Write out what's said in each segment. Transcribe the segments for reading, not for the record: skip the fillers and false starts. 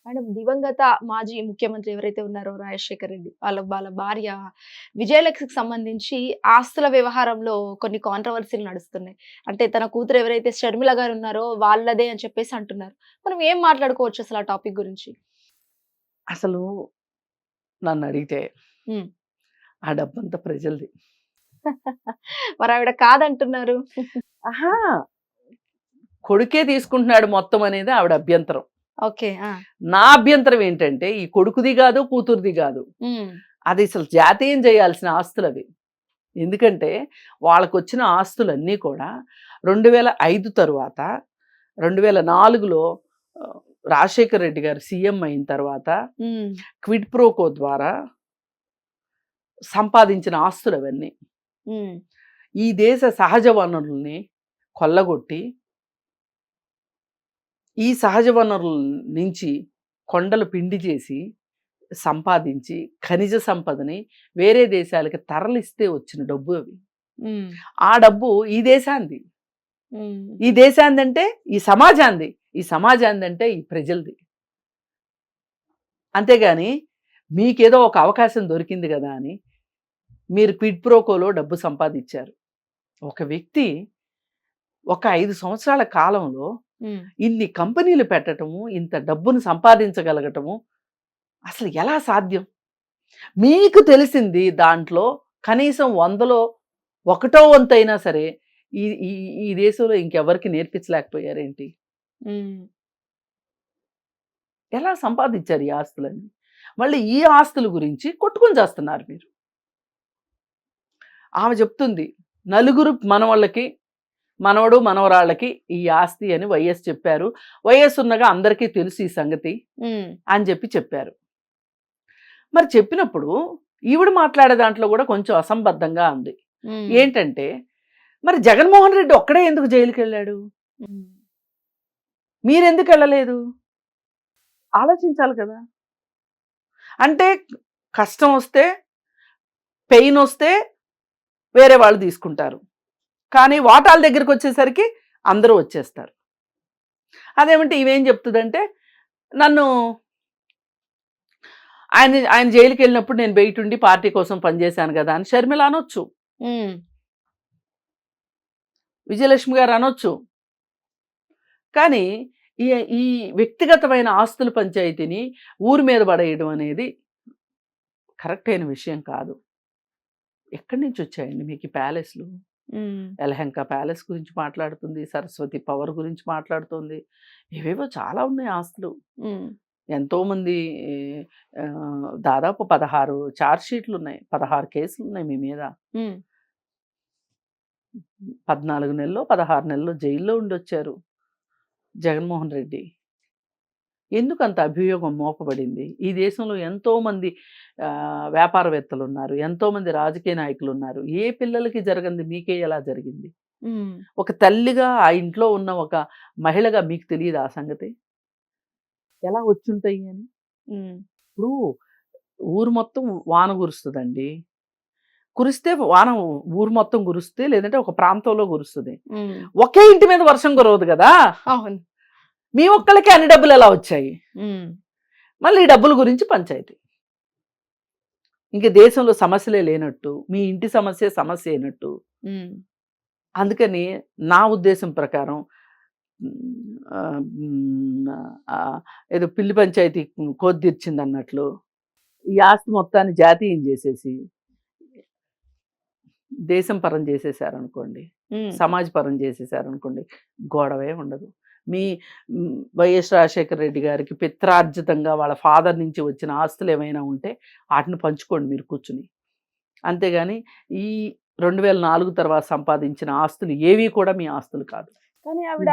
Madam దివంగత మాజీ ముఖ్యమంత్రి ఎవరైతే ఉన్నారో రాజశేఖర్ రెడ్డి వాళ్ళ భార్య విజయలక్ష్మికి సంబంధించి ఆస్తుల వ్యవహారంలో కొన్ని కాంట్రవర్సీలు నడుస్తున్నాయి. అంటే తన కూతురు ఎవరైతే షర్మిల గారు ఉన్నారో వాళ్ళదే అని చెప్పేసి అంటున్నారు. మనం ఏం మాట్లాడుకోవచ్చు అసలు ఆ టాపిక్ గురించి? అసలు నన్ను అడిగితే హ్మ్. ఆ డబ్బంతా ప్రజలది. మరి ఆవిడ కాదంటున్నారు. ఆహా! కొడుకే తీసుకుంటున్నాడు మొత్తం అనేది ఆవిడ అభ్యంతరం. ఓకే. ఆ! నా అభ్యంతరం ఏంటంటే ఈ కొడుకుది గాదు, కూతురిది గాదు. హ్మ్. అది అసలు జాతీయం చేయాల్సిన ఆస్తులవి. ఎందుకంటే వాళ్ళకొచ్చిన ఆస్తులన్నీ కూడా 2005 తరువాత 2004లో రాజశేఖర రెడ్డి గారు సీఎం అయిన తర్వాత హ్మ్. క్విడ్ ప్రోకో ద్వారా సంపాదించిన ఆస్తులు అవన్నీ. హ్మ్. ఈ దేశ సహజ వనరుల్ని కొల్లగొట్టి ఈ సహజ వనరుల నుంచి కొండలు పిండి చేసి సంపాదించి ఖనిజ సంపదని వేరే దేశాలకి తరలిస్తే వచ్చిన డబ్బు అవి. హ్మ్. ఆ డబ్బు ఈ దేశాంది. హ్మ్. ఈ దేశాందంటే ఈ సమాజాంది. ఈ సమాజాందంటే ఈ ప్రజలది. అంతేగాని మీకేదో ఒక అవకాశం దొరికింది కదా అని మీరు క్విడ్ ప్రోకోలో డబ్బు సంపాదించారు. ఒక వ్యక్తి ఒక 5 సంవత్సరాల కాలంలో హ్మ్. ఇన్ని కంపెనీలు పెట్టటము, ఇంత డబ్బును సంపాదించగలగటము అసలు ఎలా సాధ్యం? మీకు తెలిసింది దాంట్లో కనీసం 100లో ఒకటో వంతైనా సరే ఈ ఈ ఈ దేశంలో ఇంకెవరికి నేర్పించలేకపోయారేంటి? హ్మ్. ఎలా సంపాదించారు ఈ ఆస్తులన్నీ? మళ్ళీ ఈ ఆస్తుల గురించి కొట్టుకొని చేస్తున్నారు మీరు. ఆమె చెప్తుంది నలుగురు మనవళ్ళకి మనవడు మనవరాళ్ళకి ఈ ఆస్తి అని వైఎస్ చెప్పారు. వైఎస్ ఉన్నగా అందరికీ తెలుసు ఈ సంగతి హ్మ్. అని చెప్పారు. మరి చెప్పినప్పుడు ఈవిడ మాట్లాడే దాంట్లో కూడా కొంచెం అసంబద్ధంగా ఉంది. హ్మ్. ఏంటంటే మరి జగన్మోహన్ రెడ్డి ఒక్కడే ఎందుకు జైలుకి వెళ్ళాడు? హ్మ్. మీరెందుకు వెళ్ళలేదు? ఆలోచించాలి కదా. అంటే కష్టం వస్తే పెయిన్ వస్తే వేరే వాళ్ళు తీసుకుంటారు. కానీ వాటాల దగ్గరికి వచ్చేసరికి అందరూ వచ్చేస్తారు. అదేమంటే ఇవేం చెప్తుందంటే నన్ను ఆయన జైలుకి వెళ్ళినప్పుడు నేను బయట ఉండి పార్టీ కోసం పనిచేశాను కదా అని షర్మిల అనొచ్చు, హ్మ్. విజయలక్ష్మి గారు అనొచ్చు. కానీ ఈ ఈ వ్యక్తిగతమైన ఆస్తుల పంచాయతీని ఊరి మీద పడేయడం అనేది కరెక్ట్ అయిన విషయం కాదు. ఎక్కడి నుంచి వచ్చాయండి మీకు ఈ ప్యాలెస్లు? హ్మ్. యలహంక ప్యాలెస్ గురించి మాట్లాడుతుంది, సరస్వతి పవర్ గురించి మాట్లాడుతుంది, ఏవేవో చాలా ఉన్నాయి ఆస్తులు. హ్మ్. ఎంతోమంది దాదాపు 16 ఛార్జ్ షీట్లు ఉన్నాయి, 16 కేసులు ఉన్నాయి మీ మీద. హ్మ్. 14 నెలలు 16 నెలలు జైల్లో ఉండొచ్చారు జగన్మోహన్ రెడ్డి. ఎందుకు అంత అభియోగం మోపబడింది? ఈ దేశంలో ఎంతోమంది వ్యాపారవేత్తలు ఉన్నారు, ఎంతోమంది రాజకీయ నాయకులు ఉన్నారు. ఏ పిల్లలకి జరగంది మీకే ఎలా జరిగింది? హ్మ్. ఒక తల్లిగా ఆ ఇంట్లో ఉన్న ఒక మహిళగా మీకు తెలియదు ఆ సంగతి ఎలా వచ్చుంటాయి అని? హ్మ్. ఇప్పుడు ఊరు మొత్తం వాన కురుస్తుందండి. కురిస్తే వాన ఊరు మొత్తం కురిస్తే లేదంటే ఒక ప్రాంతంలో కురుస్తుంది. హ్మ్. ఒకే ఇంటి మీద వర్షం కురవదు కదా. అవును. మీ ఒక్కళ్ళకి అన్ని డబ్బులు ఎలా వచ్చాయి? హ్మ్. మళ్ళీ ఈ డబ్బుల గురించి పంచాయతీ. ఇంక దేశంలో సమస్యలే లేనట్టు, మీ ఇంటి సమస్య అయినట్టు. హ్మ్. అందుకని నా ఉద్దేశం ప్రకారం ఆహ్, హ్మ్, ఏదో పిల్లి పంచాయతీ కోతి తీర్చిందన్నట్లు ఈ ఆస్తి మొత్తాన్ని జాతీయం చేసేసి దేశం పరం చేసేసారనుకోండి, హ్మ్. సమాజ పరం చేసేసారనుకోండి, గొడవే ఉండదు. మీ వైఎస్ రాజశేఖర రెడ్డి గారికి పిత్రార్జితంగా వాళ్ళ ఫాదర్ నుంచి వచ్చిన ఆస్తులు ఏమైనా ఉంటే వాటిని పంచుకోండి మీరు కూర్చుని. అంతేగాని ఈ 2004 తర్వాత సంపాదించిన ఆస్తులు ఏవి కూడా మీ ఆస్తులు కాదు. కానీ ఆవిడ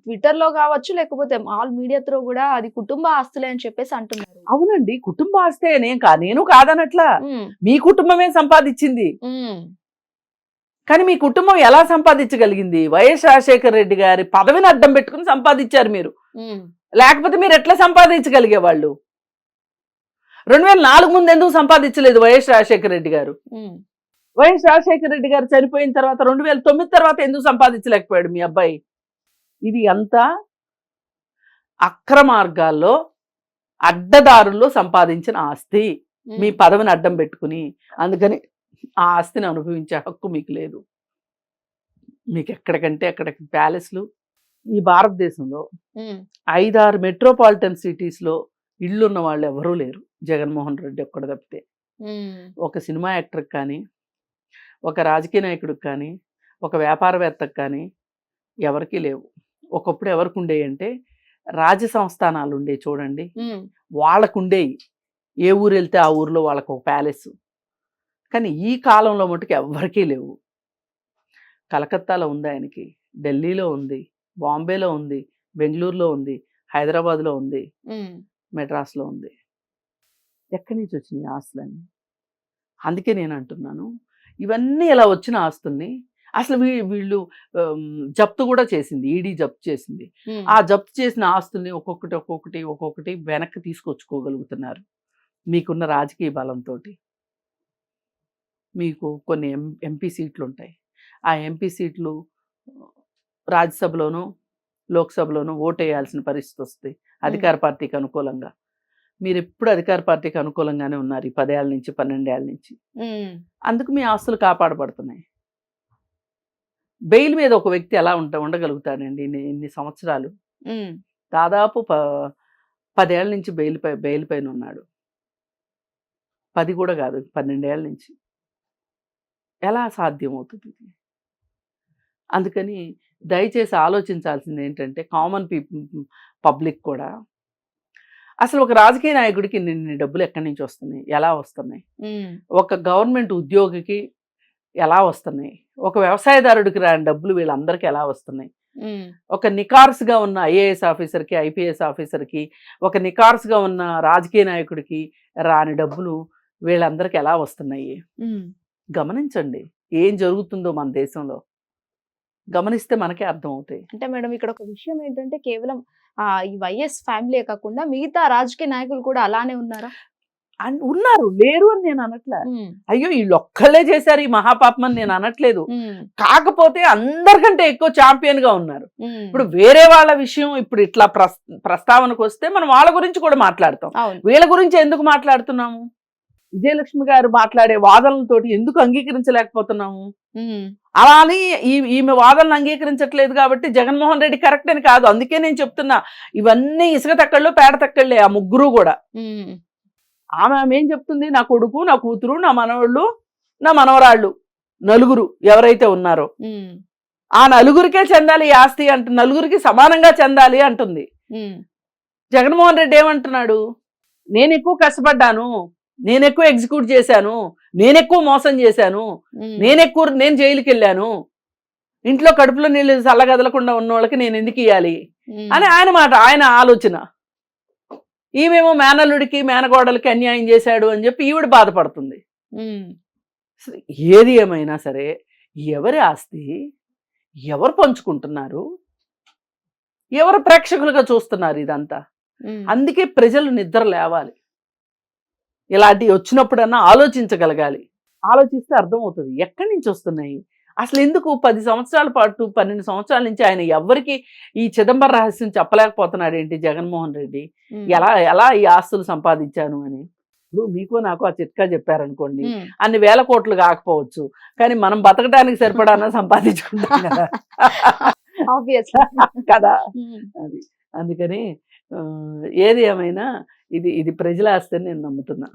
ట్విట్టర్‌లో గావచ్చు, లేకపోతే ఆల్ మీడియా త్రూ గూడా అది కుటుంబ ఆస్తులే అని చెప్పేసి అంటున్నారు. అవునండి, కుటుంబ ఆస్తే నేను కాదనట్లా. హ్మ్. మీ కుటుంబమే సంపాదించింది. హ్మ్. కానీ మీ కుటుంబం ఎలా సంపాదించగలిగింది? వైఎస్ రాజశేఖర రెడ్డి గారి పదవిని అడ్డం పెట్టుకుని సంపాదించారు మీరు. హ్మ్. లేకపోతే మీరు ఎట్లా సంపాదించగలిగేవాళ్ళు? 2004 ముందు ఎందుకు సంపాదించలేదు వైఎస్ రాజశేఖర రెడ్డి గారు? హ్మ్. వైఎస్ రాజశేఖర రెడ్డి గారు చనిపోయిన తర్వాత 2009 తర్వాత ఎందుకు సంపాదించలేకపోయాడు మీ అబ్బాయి? ఇది అంతా అక్రమార్గాల్లో అడ్డదారుల్లో సంపాదించిన ఆస్తి, మీ పదవిని అడ్డం పెట్టుకుని. అందుకని ఆ ఆస్తిని అనుభవించే హక్కు మీకు లేదు. మీకు ఎక్కడికంటే అక్కడికి ప్యాలెస్లు. ఈ భారతదేశంలో 5-6 మెట్రోపాలిటన్ సిటీస్లో ఇళ్ళున్న వాళ్ళు ఎవరూ లేరు, జగన్మోహన్ రెడ్డి ఒక్కడు తప్పితే. ఒక సినిమా యాక్టర్కి కానీ, ఒక రాజకీయ నాయకుడికి కానీ, ఒక వ్యాపారవేత్తకు కానీ ఎవరికీ లేవు. ఒకప్పుడు ఎవరికి ఉండేవి అంటే రాజ్య సంస్థానాలు ఉండేవి చూడండి, వాళ్ళకు ఉండేవి. ఏ ఊరు వెళ్తే ఆ ఊరిలో వాళ్ళకు ఒక ప్యాలెస్. కానీ ఈ కాలంలో మటుకు ఎవరికీ లేవు. కలకత్తాలో ఉంది ఆయనకి, ఢిల్లీలో ఉంది, బాంబేలో ఉంది, బెంగళూరులో ఉంది, హైదరాబాద్లో ఉంది, మెడ్రాస్లో ఉంది. ఎక్కడి నుంచి వచ్చినాయి ఆస్తులన్నీ? అందుకే నేను అంటున్నాను, ఇవన్నీ ఇలా వచ్చిన ఆస్తుల్ని అసలు వీళ్ళు జప్తు కూడా చేసింది, ఈడీ జప్తు చేసింది. ఆ జప్తు చేసిన ఆస్తుల్ని ఒక్కొక్కటి వెనక్కి తీసుకొచ్చుకోగలుగుతున్నారు మీకున్న రాజకీయ బలంతో. మీకు కొన్ని ఎంపీ సీట్లు ఉంటాయి, ఆ ఎంపీ సీట్లు రాజ్యసభలోనూ లోక్సభలోనూ ఓటేయాల్సిన పరిస్థితి వస్తుంది అధికార పార్టీకి అనుకూలంగా. మీరు ఎప్పుడు అధికార పార్టీకి అనుకూలంగానే ఉన్నారు ఈ 10 ఏళ్ళ నుంచి 12 ఏళ్ళ నుంచి. అందుకు మీ ఆస్తులు కాపాడబడుతున్నాయి. బెయిల్ మీద ఒక వ్యక్తి ఎలా ఉండగలుగుతాడండి ఇన్ని సంవత్సరాలు? దాదాపు 10 ఏళ్ళ నుంచి బెయిల్ పైన ఉన్నాడు. 10 కూడా కాదు, 12 ఏళ్ళ నుంచి. ఎలా సాధ్యమవుతుంది? అందుకని దయచేసి ఆలోచించాల్సింది ఏంటంటే కామన్ పబ్లిక్ కూడా, అసలు ఒక రాజకీయ నాయకుడికి ఇన్ని డబ్బులు ఎక్కడి నుంచి వస్తున్నాయి, ఎలా వస్తున్నాయి? ఒక గవర్నమెంట్ ఉద్యోగికి ఎలా వస్తున్నాయి? ఒక వ్యవసాయదారుడికి రాని డబ్బులు వీళ్ళందరికీ ఎలా వస్తున్నాయి? ఒక నికార్స్గా ఉన్న ఐఏఎస్ ఆఫీసర్కి, ఐపీఎస్ ఆఫీసర్కి, ఒక నికార్స్గా ఉన్న రాజకీయ నాయకుడికి రాని డబ్బులు వీళ్ళందరికీ ఎలా వస్తున్నాయి? గమనించండి ఏం జరుగుతుందో మన దేశంలో. గమనిస్తే మనకే అర్థం అవుతాయి. అంటే మేడం ఇక్కడ ఒక విషయం ఏంటంటే కేవలం ఈ వైఎస్ ఫ్యామిలీ కాకుండా మిగతా రాజకీయ నాయకులు కూడా అలానే ఉన్నారా? ఉన్నారు, లేరు అని నేను అనట్లే. అయ్యో వీళ్ళు ఒక్కళ్ళే చేశారు ఈ మహాపాపం అని నేను అనట్లేదు. కాకపోతే అందరికంటే ఎక్కువ ఛాంపియన్ గా ఉన్నారు. ఇప్పుడు వేరే వాళ్ళ విషయం ఇప్పుడు ఇట్లా ప్రస్తావనకు వస్తే మనం వాళ్ళ గురించి కూడా మాట్లాడతాం. వీళ్ళ గురించి ఎందుకు మాట్లాడుతున్నాము? విజయలక్ష్మి గారు మాట్లాడే వాదనలతోటి ఎందుకు అంగీకరించలేకపోతున్నాము? అలా అని ఈమె వాదనలు అంగీకరించట్లేదు కాబట్టి జగన్మోహన్ రెడ్డి కరెక్ట్ అని కాదు. అందుకే నేను చెప్తున్నా, ఇవన్నీ ఇసుక తక్కళ్ళు పేడ తక్కళ్ళే ఆ ముగ్గురు కూడా. ఆమె ఏం చెప్తుంది? నా కొడుకు, నా కూతురు, నా మనవాళ్ళు, నా మనవరాళ్ళు, నలుగురు ఎవరైతే ఉన్నారో ఆ నలుగురికే చెందాలి ఈ ఆస్తి అంటు, నలుగురికి సమానంగా చెందాలి అంటుంది. జగన్మోహన్ రెడ్డి ఏమంటున్నాడు? నేను ఎక్కువ కష్టపడ్డాను, నేను ఎక్కువ ఎగ్జిక్యూట్ చేశాను, నేను ఎక్కువ మోసం చేశాను, నేను జైలుకి వెళ్ళాను, ఇంట్లో కడుపులో నీళ్ళు చల్లగదలకుండా ఉన్న వాళ్ళకి నేను ఎందుకు ఇవ్వాలి అని ఆయన మాట, ఆయన ఆలోచన. ఈమెమో మేనల్లుడికి మేనగోడలకి అన్యాయం చేశాడు అని చెప్పి ఈవిడ బాధపడుతుంది. ఏది ఏమైనా సరే ఎవరి ఆస్తి ఎవరు పంచుకుంటున్నారు, ఎవరు ప్రేక్షకులుగా చూస్తున్నారు ఇదంతా? అందుకే ప్రజలు నిద్ర లేవాలి. ఇలాంటివి వచ్చినప్పుడన్నా ఆలోచించగలగాలి. ఆలోచిస్తే అర్థమవుతుంది ఎక్కడి నుంచి వస్తున్నాయి అసలు. ఎందుకు 10 సంవత్సరాల పాటు 12 సంవత్సరాల నుంచి ఆయన ఎవరికి ఈ చిదంబర రహస్యం చెప్పలేకపోతున్నాడు ఏంటి జగన్మోహన్ రెడ్డి? ఎలా ఈ ఆస్తులు సంపాదించాను అని. ఇప్పుడు మీకు నాకు ఆ చిట్కా చెప్పారనుకోండి, అన్ని వేల కోట్లు కాకపోవచ్చు, కానీ మనం బతకడానికి సరిపడానా సంపాదించుకుంటాం కదా కదా. అది అందుకని ఏది ఏమైనా ఇది ప్రజల ఆస్తి అని నేను నమ్ముతున్నా.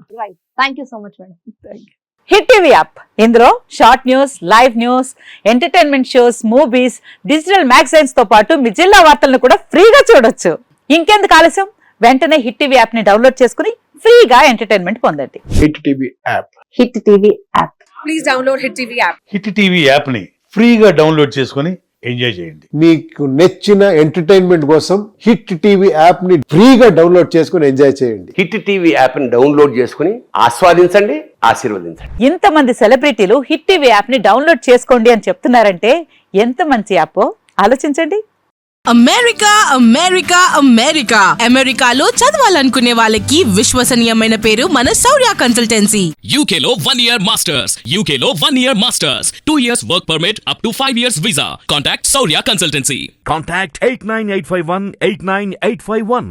Thank you so much madam. Thank you. Hit TV app, ఇందులో short news, live news, entertainment shows, movies, digital magazines తో పాటు మీ జిల్లా వార్తలను కూడా ఫ్రీగా చూడొచ్చు. ఇంకెందుకు ఆలస్యం, వెంటనే హిట్ టీవీ యాప్ ని డౌన్లోడ్ చేసుకుని ఫ్రీగా ఎంటర్టైన్మెంట్ పొందండి. Hit TV app. Hit TV app. Please download hit TV app. Hit TV app ని ఫ్రీగా డౌన్లోడ్ చేసుకుని ఎంజాయ్ చేయండి. మీకు నచ్చిన ఎంటర్టైన్మెంట్ కోసం హిట్ టీవీ యాప్ ని ఫ్రీగా డౌన్లోడ్ చేసుకుని ఎంజాయ్ చేయండి. హిట్ టీవీ యాప్ ని డౌన్లోడ్ చేసుకుని ఆస్వాదించండి, ఆశీర్వదించండి. ఇంతమంది సెలబ్రిటీలు హిట్ టీవీ యాప్ ని డౌన్లోడ్ చేసుకోండి అని చెప్తున్నారంటే ఎంత మంచి యాప్ ఆలోచించండి. అమెరికా అమెరికాలో చదవాలనుకునే వాళ్ళకి విశ్వసనీయమైన పేరు మన శౌర్య కన్సల్టెన్సీ. UK లో 1 year masters, UK లో 1 year masters, 2 years work permit up to 5 years visa. Contact Saurya Consultancy. Contact 89851 89851.